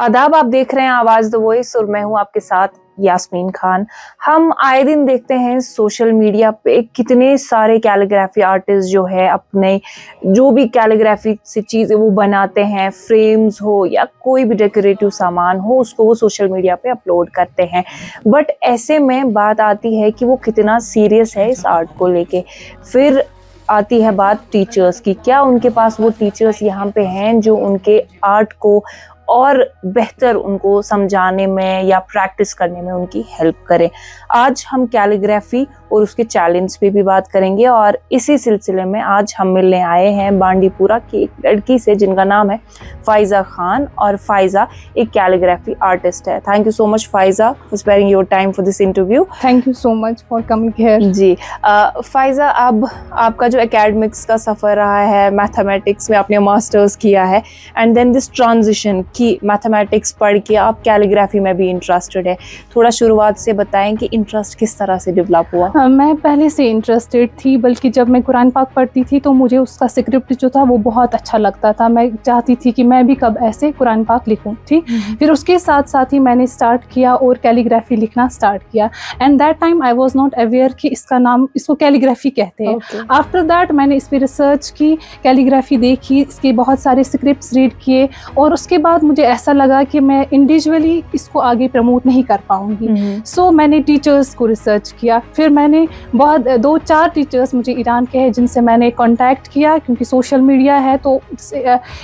आदाब, आप देख रहे हैं आवाज द वॉइस और मैं हूं आपके साथ यास्मीन खान। हम आए दिन देखते हैं सोशल मीडिया पे कितने सारे कैलीग्राफी आर्टिस्ट जो है अपने जो भी कैलीग्राफी से चीजें वो बनाते हैं, फ्रेम्स हो या कोई भी डेकोरेटिव सामान हो, उसको वो सोशल मीडिया पे अपलोड करते हैं। बट ऐसे में बात आती है कि वो कितना सीरियस है इस आर्ट को लेके। फिर आती है बात टीचर्स की, क्या उनके पास वो टीचर्स यहाँ पे हैं जो उनके आर्ट को और बेहतर उनको समझाने में या प्रैक्टिस करने में उनकी हेल्प करें। आज हम कैलीग्राफी और उसके चैलेंज पे भी बात करेंगे और इसी सिलसिले में आज हम मिलने आए हैं बांडीपुरा की एक लड़की से जिनका नाम है फाइजा खान, और फाइजा एक कैलीग्राफी आर्टिस्ट है। Thank you so much Faiza for sparing your time for this interview. Thank you so much for coming here. जी फाइजा, अब आपका जो एकेडमिक्स का सफ़र रहा है, मैथमेटिक्स में आपने मास्टर्स किया है एंड देन दिस ट्रांजिशन कि मैथमेटिक्स पढ़ के आप कैलीग्राफी में भी इंटरेस्टेड है। थोड़ा शुरुआत से बताएं कि इंटरेस्ट किस तरह से डेवलप हुआ? मैं पहले से इंटरेस्टेड थी, बल्कि जब मैं कुरान पाक पढ़ती थी तो मुझे उसका स्क्रिप्ट जो था वो बहुत अच्छा लगता था। मैं चाहती थी कि मैं भी कब ऐसे कुरान पाक लिखूं। ठीक, फिर उसके साथ साथ ही मैंने स्टार्ट किया और कैलीग्राफी लिखना स्टार्ट किया। And that time I was not aware कि इसका नाम, इसको कैलीग्राफी कहते हैं। आफ्टर दैट मैंने इस पर रिसर्च की, कैलीग्राफी देखी, इसके बहुत सारे स्क्रिप्ट्स रीड किए और उसके बाद मुझे ऐसा लगा कि मैं इंडिविजुअली इसको आगे प्रमोट नहीं कर पाऊंगी। सो मैंने टीचर्स को रिसर्च किया। फिर मैंने बहुत 2-4 टीचर्स मुझे ईरान के हैं जिनसे मैंने कांटेक्ट किया, क्योंकि सोशल मीडिया है तो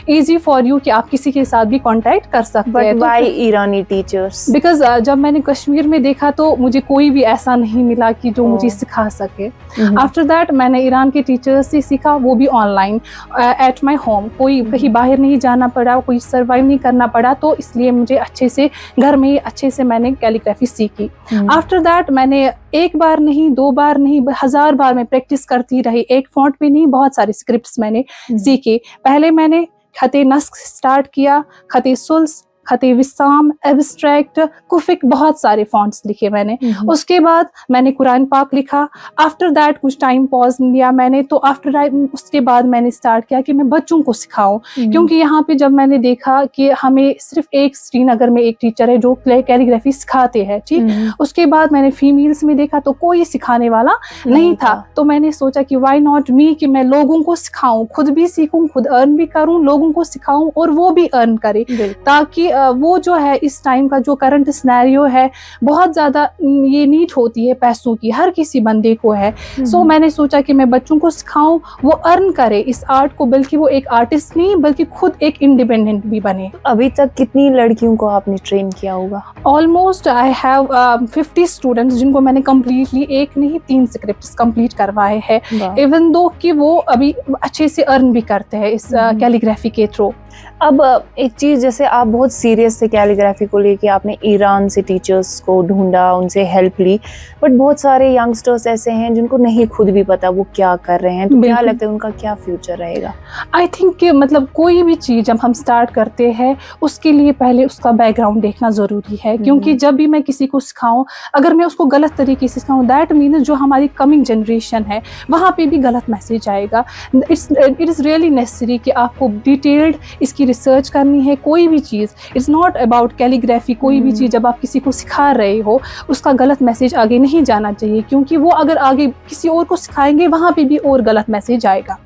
इजी फॉर यू कि आप किसी के साथ भी कांटेक्ट कर सकते हैं। But why Irani teachers? Because जब मैंने कश्मीर में देखा तो मुझे कोई भी ऐसा नहीं मिला कि जो मुझे सिखा सके। आफ्टर दैट मैंने ईरान के टीचर्स से सीखा, वो भी ऑनलाइन एट माई होम। कोई कहीं बाहर नहीं जाना पड़ा, कोई सर्वाइव नहीं करना पड़ा, तो इसलिए मुझे अच्छे से घर में ही अच्छे से मैंने कैलीग्राफी सीखी। आफ्टर दैट मैंने एक बार नहीं, 2 बार नहीं, 1000 बार मैं प्रैक्टिस करती रही। एक फॉन्ट पे नहीं, बहुत सारे स्क्रिप्ट्स मैंने सीखे। पहले मैंने खते नस्ख स्टार्ट किया, खते सुल्स, खते विस्साम, एब्स्ट्रैक्ट, कुफिक, बहुत सारे फॉन्ट्स लिखे मैंने। उसके बाद मैंने कुरान पाक लिखा। आफ्टर दैट कुछ टाइम पॉज लिया मैंने, तो आफ्टर उसके बाद मैंने स्टार्ट किया कि मैं बच्चों को सिखाऊं, क्योंकि यहाँ पे जब मैंने देखा कि हमें सिर्फ एक श्रीनगर में एक टीचर है जो कैलीग्राफी सिखाते हैं। ठीक, उसके बाद मैंने फीमेल्स में देखा तो कोई सिखाने वाला नहीं था। तो मैंने सोचा कि व्हाई नॉट मी, कि मैं लोगों को सिखाऊं, खुद भी सीखूं, खुद अर्न भी करूं, लोगों को सिखाऊं और वो भी अर्न करे, ताकि वो जो है इस टाइम का जो करंट सिनेरियो है, बहुत ज़्यादा ये नीड होती है पैसों की, हर किसी बंदे को है। सो मैंने सोचा कि मैं बच्चों को सिखाऊं, वो अर्न करे इस आर्ट को, बल्कि वो एक आर्टिस्ट नहीं बल्कि खुद एक इंडिपेंडेंट भी बने। अभी तक कितनी लड़कियों को आपने ट्रेन किया होगा? ऑलमोस्ट आई हैव 50 स्टूडेंट्स जिनको मैंने कम्प्लीटली एक नहीं 3 स्क्रिप्ट्स कंप्लीट करवाए हैं, इवन दो कि वो अभी अच्छे से अर्न भी करते हैं इस कैलीग्राफी के थ्रू। अब एक चीज़, जैसे आप बहुत सीरियस थे कैलीग्राफी को लेके, आपने ईरान से टीचर्स को ढूंढा, उनसे हेल्प ली, बट बहुत सारे यंगस्टर्स ऐसे हैं जिनको नहीं खुद भी पता वो क्या कर रहे हैं, तो क्या लगता है उनका क्या फ्यूचर रहेगा? आई थिंक कि मतलब कोई भी चीज़ जब हम स्टार्ट करते हैं उसके लिए पहले उसका बैकग्राउंड देखना ज़रूरी है, क्योंकि जब भी मैं किसी को सिखाऊं, अगर मैं उसको गलत तरीके से सिखाऊं, दैट मीन्स जो हमारी कमिंग जनरेशन है वहाँ पे भी गलत मैसेज आएगा। इट इज़ रियली नेसेसरी कि आपको डिटेल्ड इसकी रिसर्च करनी है। कोई भी चीज़, इट्स नॉट अबाउट कैलीग्राफी, कोई भी चीज़ जब आप किसी को सिखा रहे हो उसका गलत मैसेज आगे नहीं जाना चाहिए, क्योंकि वो अगर आगे किसी और को सिखाएंगे वहाँ पे भी और गलत मैसेज आएगा।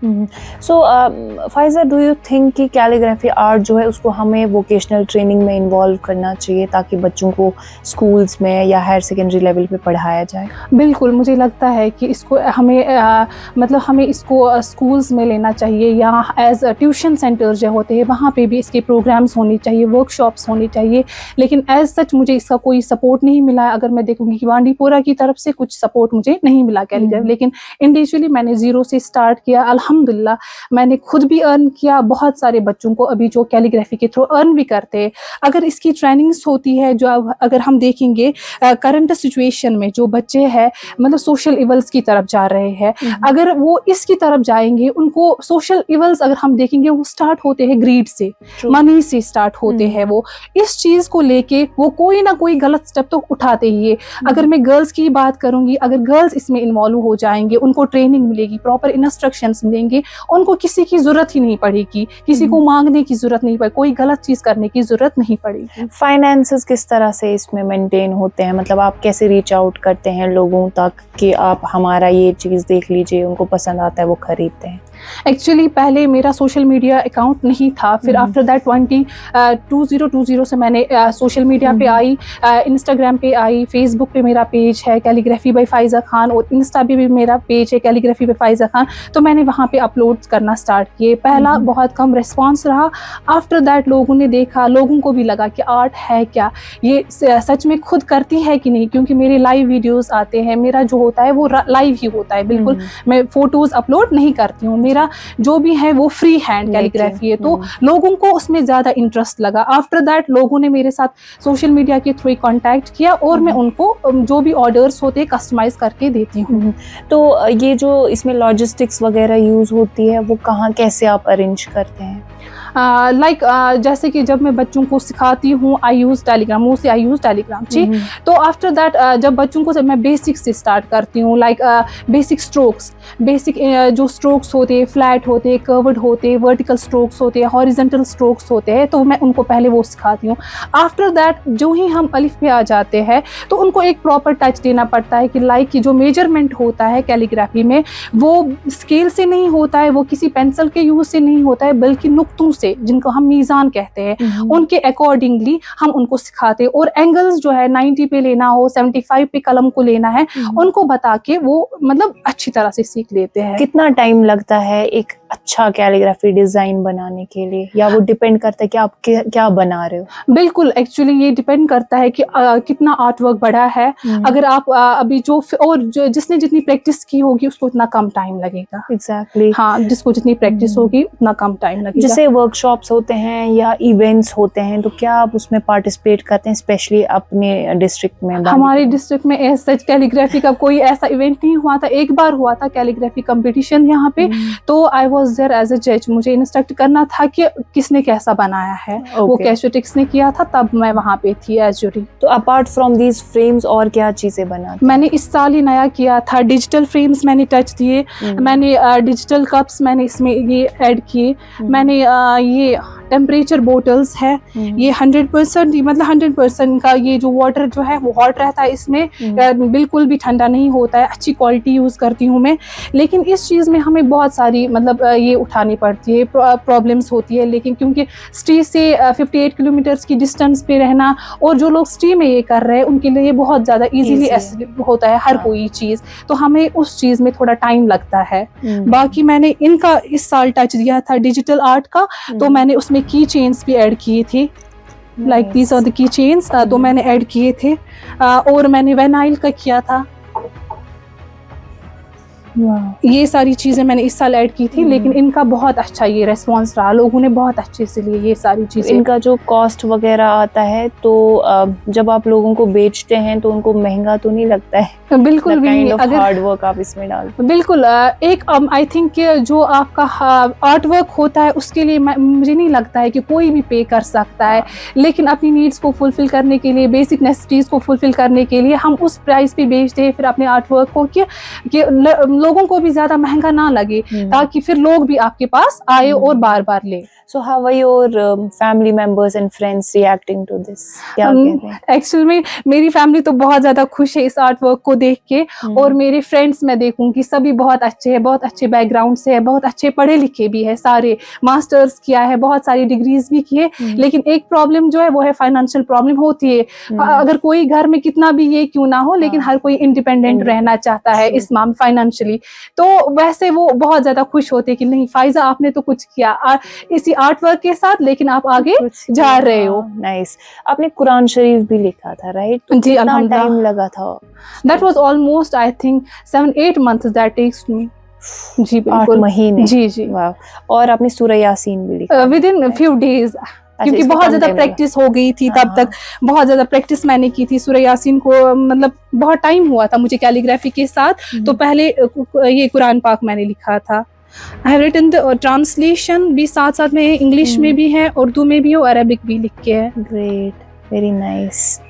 सो फाइजा, डू यू थिंक कि कैलीग्राफी आर्ट जो है उसको हमें वोकेशनल ट्रेनिंग में इन्वॉल्व करना चाहिए ताकि बच्चों को स्कूल्स में या हायर सेकेंडरी लेवल पे पढ़ाया जाए? बिल्कुल, मुझे लगता है कि इसको हमें मतलब हमें इसको स्कूल्स में लेना चाहिए, या एज ट्यूशन सेंटर्स जो होते हैं वहाँ पे भी इसके प्रोग्राम्स होने चाहिए, वर्कशॉप्स होनी चाहिए। लेकिन एज सच मुझे इसका कोई सपोर्ट नहीं मिला। अगर मैं देखूंगी कि बांडीपुरा की तरफ से कुछ सपोर्ट मुझे नहीं मिला कैलीग्राफी, लेकिन इंडिविजुअली मैंने 0 से स्टार्ट किया। अल्हम्दुलिल्लाह मैंने खुद भी अर्न किया, बहुत सारे बच्चों को अभी जो कैलीग्राफी के थ्रू अर्न भी करते हैं। अगर इसकी ट्रेनिंग्स होती है, जो अगर हम देखेंगे करंट सिचुएशन में जो बच्चे हैं मतलब सोशल इवल्स की तरफ जा रहे हैं, अगर वो इसकी तरफ जाएंगे, उनको सोशल इवल्स अगर हम देखेंगे वो स्टार्ट होते हैं ग्रीड से, मनी से स्टार्ट होते हैं वो इस चीज को लेके वो कोई ना कोई गलत स्टेप तो उठाते ही है। अगर मैं गर्ल्स की बात करूंगी, अगर गर्ल्स इसमें इन्वॉल्व हो जाएंगे, उनको ट्रेनिंग मिलेगी, प्रॉपर इंस्ट्रक्शंस मिलेंगे, उनको किसी की जरूरत ही नहीं पड़ेगी, किसी को मांगने की जरूरत नहीं पड़ेगी, कोई गलत चीज करने की जरूरत नहीं पड़ेगी। फाइनेंसेस किस तरह से इसमें मेंटेन होते हैं, मतलब आप कैसे रीच आउट करते हैं लोगों तक कि आप हमारा ये चीज़ देख लीजिए, उनको पसंद आता है वो खरीदते हैं? एक्चुअली पहले मेरा सोशल मीडिया अकाउंट नहीं था, फिर आफ्टर दैट 2020 से मैंने सोशल मीडिया पे आई, इंस्टाग्राम पे आई, फेसबुक पे मेरा पेज है कैलीग्राफी बाय फाइज़ा खान, और इंस्टा पे भी मेरा पेज है कैलीग्राफी बाय फाइज़ा खान। तो मैंने वहाँ पे अपलोड करना स्टार्ट किए। पहला बहुत कम रिस्पॉन्स रहा। आफ्टर दैट लोगों ने देखा, लोगों को भी लगा कि आर्ट है क्या, ये सच में खुद करती है कि नहीं, क्योंकि मेरे लाइव वीडियोस आते हैं, मेरा जो होता है वो लाइव ही होता है, बिल्कुल मैं फोटोज अपलोड नहीं करती हूँ, मेरा जो भी है वो फ्री हैंड कैलीग्राफी है। तो लोगों को उसमें ज़्यादा इंटरेस्ट लगा। आफ्टर दैट लोगों ने मेरे साथ सोशल मीडिया के थ्रू कांटेक्ट किया और मैं उनको जो भी ऑर्डर्स होते हैं कस्टमाइज करके देती हूँ। तो ये जो इसमें लॉजिस्टिक्स वगैरह यूज़ होती है वो कहाँ कैसे आप अरेंज करते हैं? जैसे कि जब मैं बच्चों को सिखाती हूँ, I use Telegram, mostly I use Telegram जी। तो आफ्टर दैट जब बच्चों को मैं बेसिक से स्टार्ट करती हूँ, बेसिक स्ट्रोक्स, बेसिक जो स्ट्रोक्स होते हैं, फ्लैट होते हैं, कर्व्ड होते हैं, वर्टिकल स्ट्रोक्स होते हैं, हॉरिजॉन्टल स्ट्रोक्स होते हैं, तो मैं उनको पहले वो सिखाती हूँ। आफ्टर दैट जो ही हम अलिफ पे आ जाते हैं तो उनको एक प्रॉपर टच देना पड़ता है कि की जो मेजरमेंट होता है कैलीग्राफी में वो स्केल से नहीं होता है, वो किसी पेंसिल के यूज़ से नहीं होता है, बल्कि नुक्तों से, जिनको हम मीज़ान कहते हैं, उनके अकॉर्डिंगली हम उनको सिखाते हैं। और एंगल्स जो है 90 पे लेना हो, 75 पे कलम को लेना है, उनको बता के वो मतलब अच्छी तरह से सीख लेते हैं। कितना टाइम लगता है एक अच्छा कैलीग्राफी डिजाइन बनाने के लिए, या वो डिपेंड करता है कि आप क्या बना रहे हो? बिल्कुल, एक्चुअली ये डिपेंड करता है कि कितना आर्ट वर्क बड़ा है। अगर आप अभी जिसने जितनी प्रैक्टिस की होगी उसको उतना कम टाइम लगेगा। एग्जैक्टली हाँ, जिसको जितनी प्रैक्टिस होगी उतना कम टाइम लगेगा। जैसे वर्कशॉप्स होते हैं या इवेंट्स होते हैं, तो क्या आप उसमें पार्टिसिपेट करते हैं, स्पेशली अपने डिस्ट्रिक्ट में? हमारे डिस्ट्रिक्ट में सच कैलीग्राफी का कोई ऐसा इवेंट नहीं हुआ था। एक बार हुआ था कैलीग्राफी कंपटीशन यहाँ पे, तो I was there as a जज। मुझे इंस्ट्रक्ट करना था कि किसने कैसा बनाया है। वो कैशोटिक्स ने किया था, तब मैं वहाँ पे थी एज जूरी। तो अपार्ट फ्रॉम दीज फ्रेम्स और क्या चीजें बना? मैंने इस साल ही नया किया था, डिजिटल फ्रेम्स मैंने टच दिए, मैंने डिजिटल कप्स मैंने इसमें ये ऐड किए, मैंने ये टेम्परेचर बोटल्स है, ये 100% मतलब 100% का ये जो वाटर जो है वो हॉट रहता है, इसमें बिल्कुल भी ठंडा नहीं होता है। अच्छी क्वालिटी यूज़ करती हूँ मैं। लेकिन इस चीज़ में हमें बहुत सारी मतलब ये उठानी पड़ती है, प्रॉब्लम्स होती है। लेकिन क्योंकि सिटी से 58 किलोमीटर्स की डिस्टेंस पे रहना, और जो लोग सिटी में ये कर रहे हैं उनके लिए बहुत ज़्यादा ईजीली होता है हर कोई चीज़, तो हमें उस चीज़ में थोड़ा टाइम लगता है। बाकी मैंने इनका इस साल टच दिया था डिजिटल आर्ट का, तो मैंने उसमें की चेन्स भी ऐड किए थे, like these are the key chains, तो मैंने ऐड किए थे। और मैंने वेनाइल का किया था। ये सारी चीज़ें मैंने इस साल ऐड की थी, लेकिन इनका बहुत अच्छा ये रेस्पॉन्स रहा, लोगों ने बहुत अच्छे से लिए ये सारी चीज़ें। इनका जो कॉस्ट वगैरह आता है, तो जब आप लोगों को बेचते हैं तो उनको महंगा तो नहीं लगता है? बिल्कुल भी नहीं। अगर हार्ड वर्क आप इसमें डालते हैं, बिल्कुल एक आई थिंक जो आपका आर्ट वर्क होता है उसके लिए मुझे नहीं लगता है कि कोई भी पे कर सकता है। लेकिन अपनी नीड्स को फुलफिल करने के लिए, बेसिक नेसेसिटीज़ को फुलफिल करने के लिए हम उस प्राइस पे बेचते हैं फिर अपने आर्ट वर्क को, कि लोगों को भी ज्यादा महंगा ना लगे, ताकि फिर लोग भी आपके पास आए और बार बार ले। So how are your family members and friends reacting to this? क्या कहते हैं? एक्चुअल में मेरी फैमिली तो बहुत ज़्यादा खुश है इस आर्ट वर्क को देख के, और मेरे फ्रेंड्स मैं देखूंगी सभी बहुत अच्छे हैं, बहुत अच्छे बैकग्राउंड से है, बहुत अच्छे पढ़े लिखे भी है, सारे मास्टर्स किया है, बहुत सारी डिग्रीज भी की है। लेकिन एक प्रॉब्लम जो है वो है फाइनेंशियल प्रॉब्लम होती है। अगर कोई घर में कितना भी ये क्यों ना हो, लेकिन हर कोई इंडिपेंडेंट रहना चाहता है इस मामले फाइनेंशियली। तो वैसे वो बहुत ज़्यादा खुश होते हैं कि नहीं फाइजा आपने तो कुछ किया इसी आर्ट वर्क के साथ, लेकिन आप आगे जा रहे हो। नाइस। आपने कुरान शरीफ भी लिखा था, राइट? जी, कितना टाइम लगा था? That was almost I think 7-8 months that takes me. जी बिल्कुल, 8 महीने। जी जी। वाह। और आपने सूरह यासीन भी लिखा? Within few days, क्योंकि बहुत ज्यादा प्रैक्टिस हो गई थी तब तक, बहुत ज्यादा प्रैक्टिस मैंने की थी सूरह यासीन को, मतलब बहुत टाइम हुआ था मुझे कैलीग्राफी के साथ। तो पहले ये कुरान पाक मैंने लिखा था, I have written the translation भी, साथ साथ में इंग्लिश में भी है, उर्दू में भी और अरबिक भी लिख के है। Great, very nice.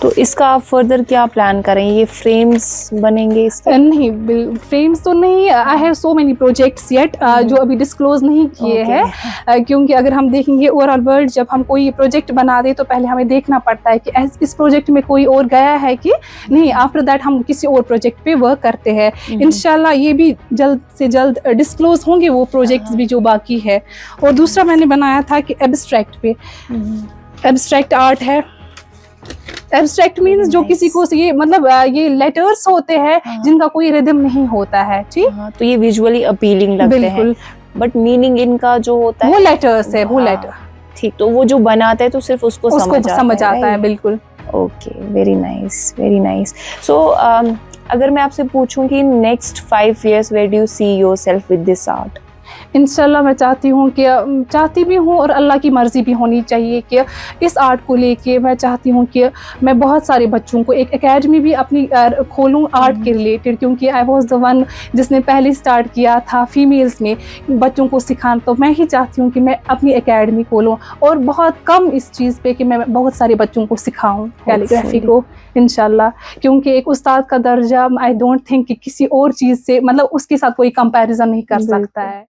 तो इसका आप फर्दर क्या प्लान करें? ये फ्रेम्स बनेंगे इसके? नहीं, फ्रेम्स तो नहीं। I have so many projects yet जो अभी डिस्क्लोज नहीं किए हैं, क्योंकि अगर हम देखेंगे ओवरऑल वर्ल्ड, जब हम कोई प्रोजेक्ट बना दे तो पहले हमें देखना पड़ता है कि इस प्रोजेक्ट में कोई और गया है कि नहीं। आफ्टर दैट हम किसी और प्रोजेक्ट पे वर्क करते हैं। इंशाल्लाह ये भी जल्द से जल्द डिस्क्लोज होंगे वो प्रोजेक्ट्स भी जो बाकी है। और दूसरा मैंने बनाया था कि एब्स्ट्रैक्ट पे, एब्स्ट्रैक्ट आर्ट है। एब्स्ट्रैक्ट मीन्स जो किसी को ये मतलब ये लेटर्स होते हैं जिनका कोई रिदम नहीं होता है, ठीक। तो ये विजुअली अपीलिंग लगते हैं, बट मीनिंग इनका जो होता है वो लेटर्स है, वो लेटर। ठीक, तो वो जो बनाता है तो सिर्फ उसको समझ आता है। बिल्कुल। Okay, very nice, very nice. So अगर मैं आपसे पूछूं कि next 5 years where do you see yourself with this art? इंशाल्लाह मैं चाहती भी हूँ और अल्लाह की मर्ज़ी भी होनी चाहिए कि इस आर्ट को लेके मैं चाहती हूँ कि मैं बहुत सारे बच्चों को एक एकेडमी भी अपनी खोलूँ आर्ट के रिलेटेड, क्योंकि आई वाज द वन जिसने पहले स्टार्ट किया था फीमेल्स में बच्चों को सिखाना। तो मैं ही चाहती हूँ कि मैं अपनी एकेडमी खोलूँ और बहुत कम इस चीज़ पे कि मैं बहुत सारे बच्चों को सिखाऊँ कैलीग्राफी को इंशाल्लाह, क्योंकि एक उस्ताद का दर्जा आई डोंट थिंक कि किसी और चीज़ से मतलब उसके साथ कोई कंपैरिजन नहीं कर सकता है।